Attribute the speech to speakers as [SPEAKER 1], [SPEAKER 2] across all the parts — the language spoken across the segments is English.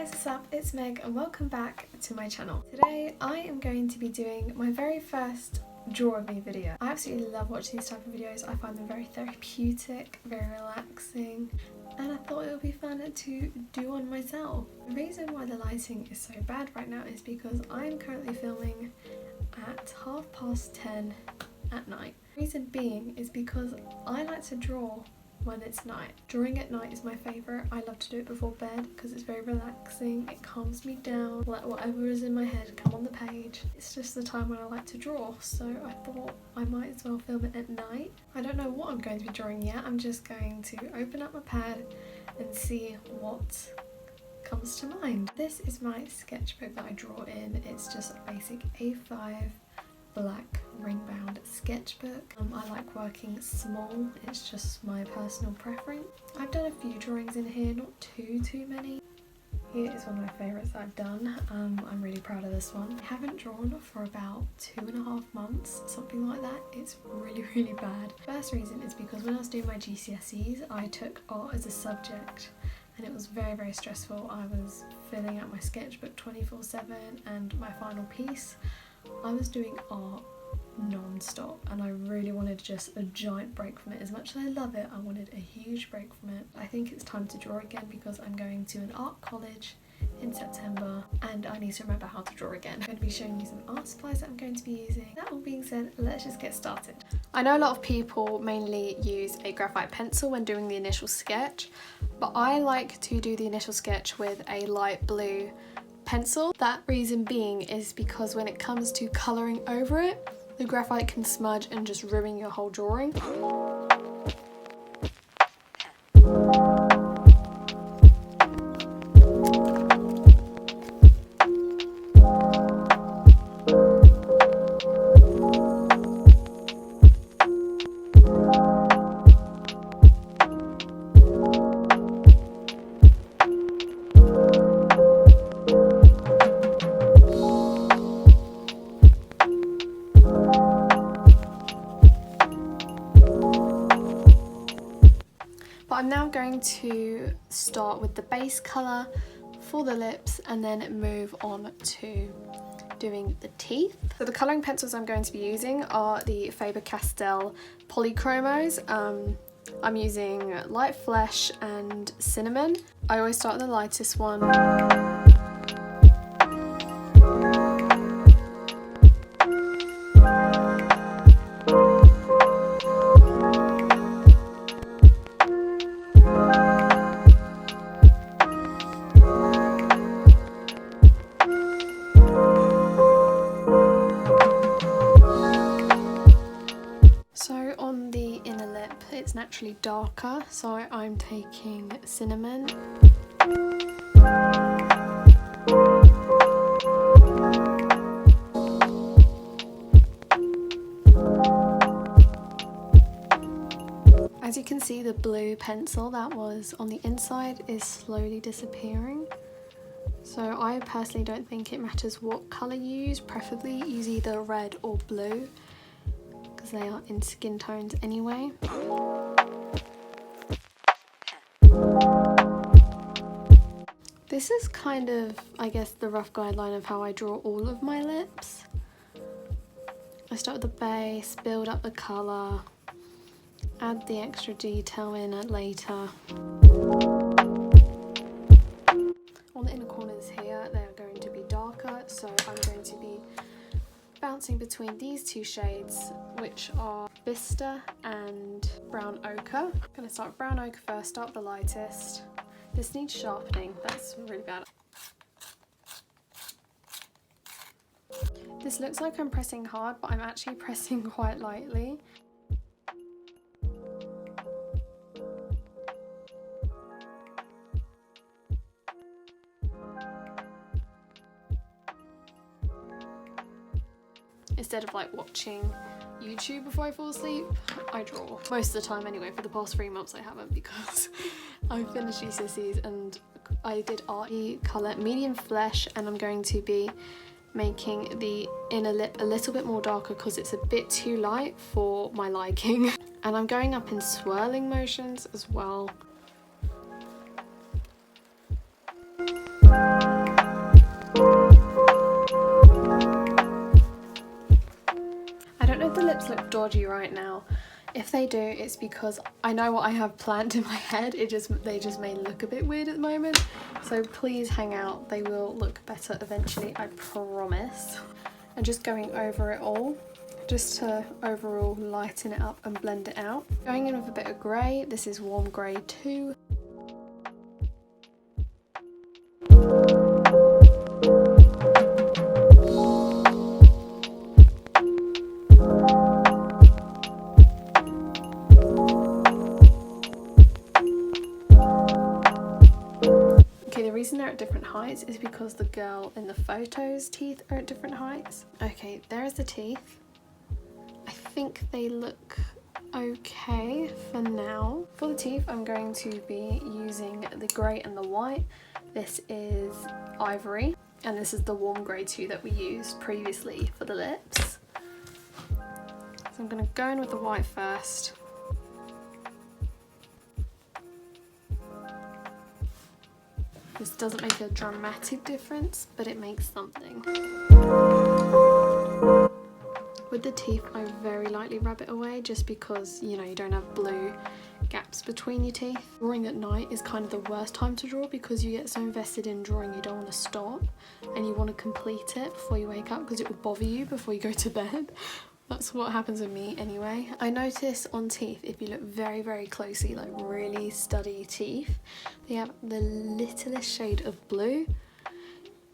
[SPEAKER 1] guys, what's up? It's Meg and welcome back to my channel. Today I am going to be doing my very first draw of me video. I absolutely love watching these type of videos. I find them very therapeutic, very relaxing, and I thought it would be fun to do on myself. The reason why the lighting is so bad right now is because I am currently filming at 10:30 at night. The reason being is because I like to draw when it's night. Drawing at night is my favourite. I love to do it before bed because it's very relaxing, it calms me down, let whatever is in my head come on the page. It's just the time when I like to draw, so I thought I might as well film it at night. I don't know what I'm going to be drawing yet. I'm just going to open up my pad and see what comes to mind. This is my sketchbook that I draw in. It's just a basic A5 black ring bound sketchbook. I like working small, it's just my personal preference. I've done a few drawings in here, not too many. Here is one of my favourites that I've done. I'm really proud of this one. I haven't drawn for about 2.5 months, something like that. It's really bad. First reason is because when I was doing my GCSEs I took art as a subject and it was very stressful. I was filling out my sketchbook 24/7 and my final piece I was doing art non-stop and I really wanted just a giant break from it. As much as I love it, I wanted a huge break from it. I think it's time to draw again because I'm going to an art college in September and I need to remember how to draw again. I'm going to be showing you some art supplies that I'm going to be using. That all being said, let's just get started. I know a lot of people mainly use a graphite pencil when doing the initial sketch, but I like to do the initial sketch with a light blue pencil. That reason being is because when it comes to colouring over it, the graphite can smudge and just ruin your whole drawing. I'm now going to start with the base colour for the lips and then move on to doing the teeth. So the colouring pencils I'm going to be using are the Faber-Castell Polychromos. I'm using Light Flesh and Cinnamon. I always start with the lightest one. It's naturally darker, so I'm taking Cinnamon. As you can see, the blue pencil that was on the inside is slowly disappearing. So I personally don't think it matters what colour you use, preferably use either red or blue, because they are in skin tones anyway. This is kind of, I guess, the rough guideline of how I draw all of my lips. I start with the base, build up the colour, add the extra detail in later. On the inner corners here, they're going to be darker, so I'm going to be bouncing between these two shades, which are Vista and Brown Ochre. I'm going to start with Brown Ochre first, start with the lightest. This needs sharpening, that's really bad. This looks like I'm pressing hard, but I'm actually pressing quite lightly. Instead of like watching YouTube before I fall asleep, I draw. Most of the time anyway. For the past 3 months I haven't because I finished GCSEs and I did art colour medium flesh, and I'm going to be making the inner lip a little bit more darker because it's a bit too light for my liking. And I'm going up in swirling motions as well. dodgy right now. If they do, it's because I know what I have planned in my head. They just may look a bit weird at the moment. So please hang out. They will look better eventually, I promise. And just going over it all, just to overall lighten it up and blend it out. Going in with a bit of grey. This is Warm Grey 2. Okay, the reason they're at different heights is because the girl in the photo's teeth are at different heights. Okay, there's the teeth. I think they look okay for now. For the teeth, I'm going to be using the grey and the white. This is Ivory, and this is the Warm Grey 2 that we used previously for the lips. So I'm going to go in with the white first. This doesn't make a dramatic difference, but it makes something. With the teeth, I very lightly rub it away just because, you know, you don't have blue gaps between your teeth. Drawing at night is kind of the worst time to draw because you get so invested in drawing you don't want to stop and you want to complete it before you wake up because it will bother you before you go to bed. That's what happens with me anyway. I notice on teeth, if you look very, very closely, like really study teeth, they have the littlest shade of blue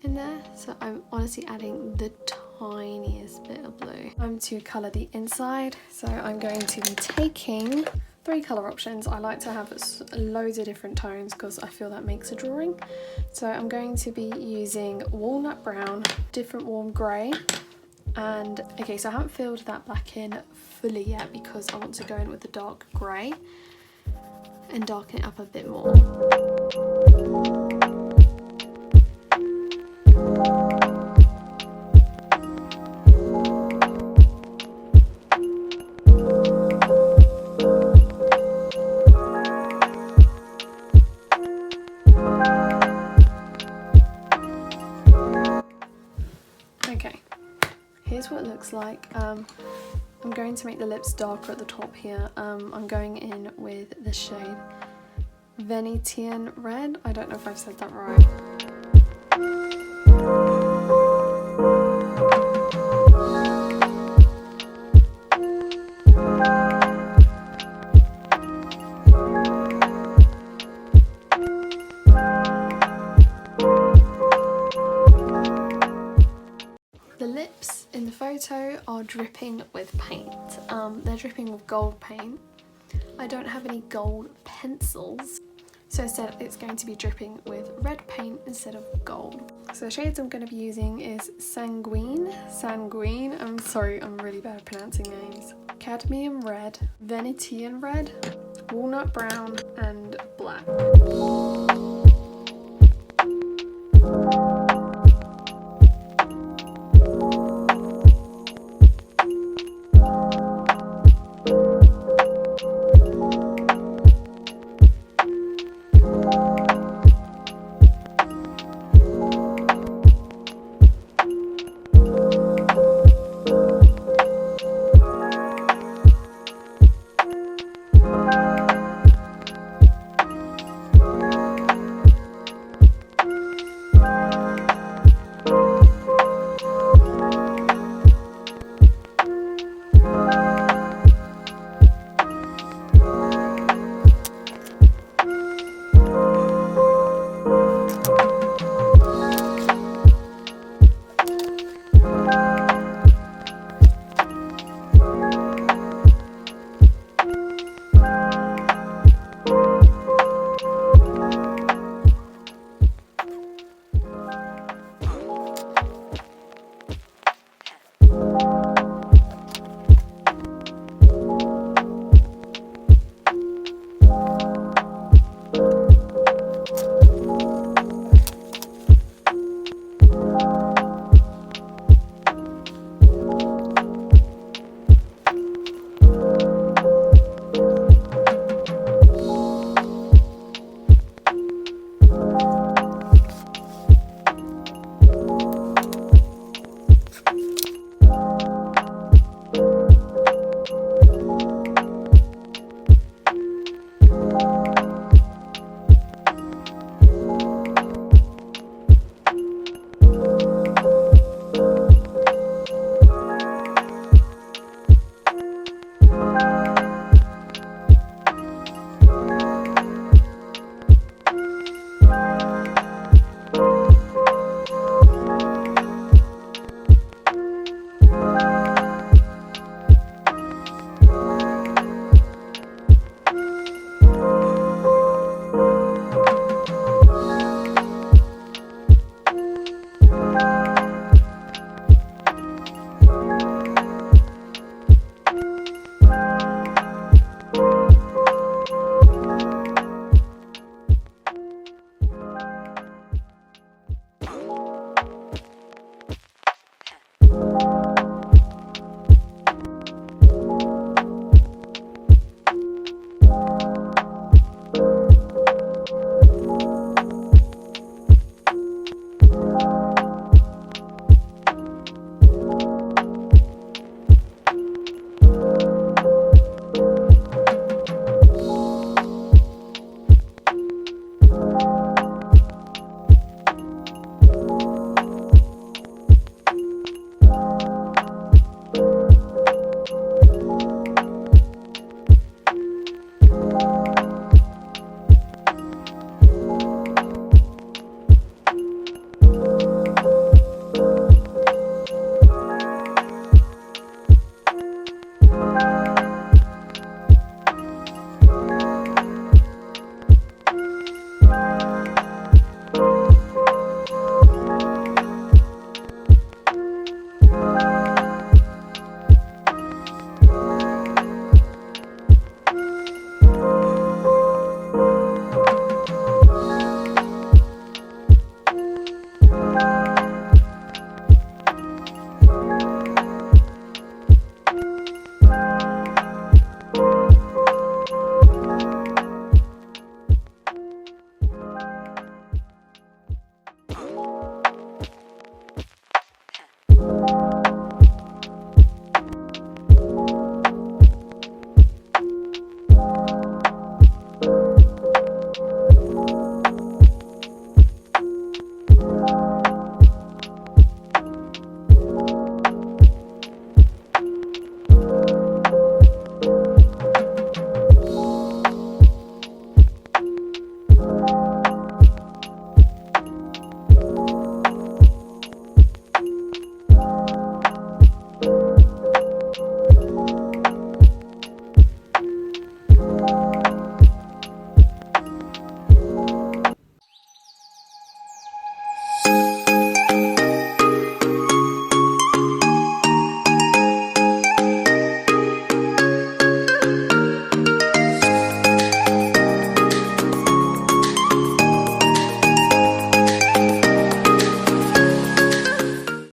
[SPEAKER 1] in there. So I'm honestly adding the tiniest bit of blue. I'm to colour the inside. So I'm going to be taking 3 colour options. I like to have loads of different tones because I feel that makes a drawing. So I'm going to be using Walnut Brown, different Warm Grey, and okay, so I haven't filled that black in fully yet because I want to go in with the dark grey and darken it up a bit more. Okay. Here's what it looks like. I'm going to make the lips darker at the top here. I'm going in with the shade Venetian Red. I don't know if I've said that right. The lips in the photo are dripping with paint. They're dripping with gold paint. I don't have any gold pencils, so instead it's going to be dripping with red paint instead of gold. So the shades I'm going to be using is Sanguine, I'm sorry, I'm really bad at pronouncing names, Cadmium Red, Venetian Red, Walnut Brown and Black.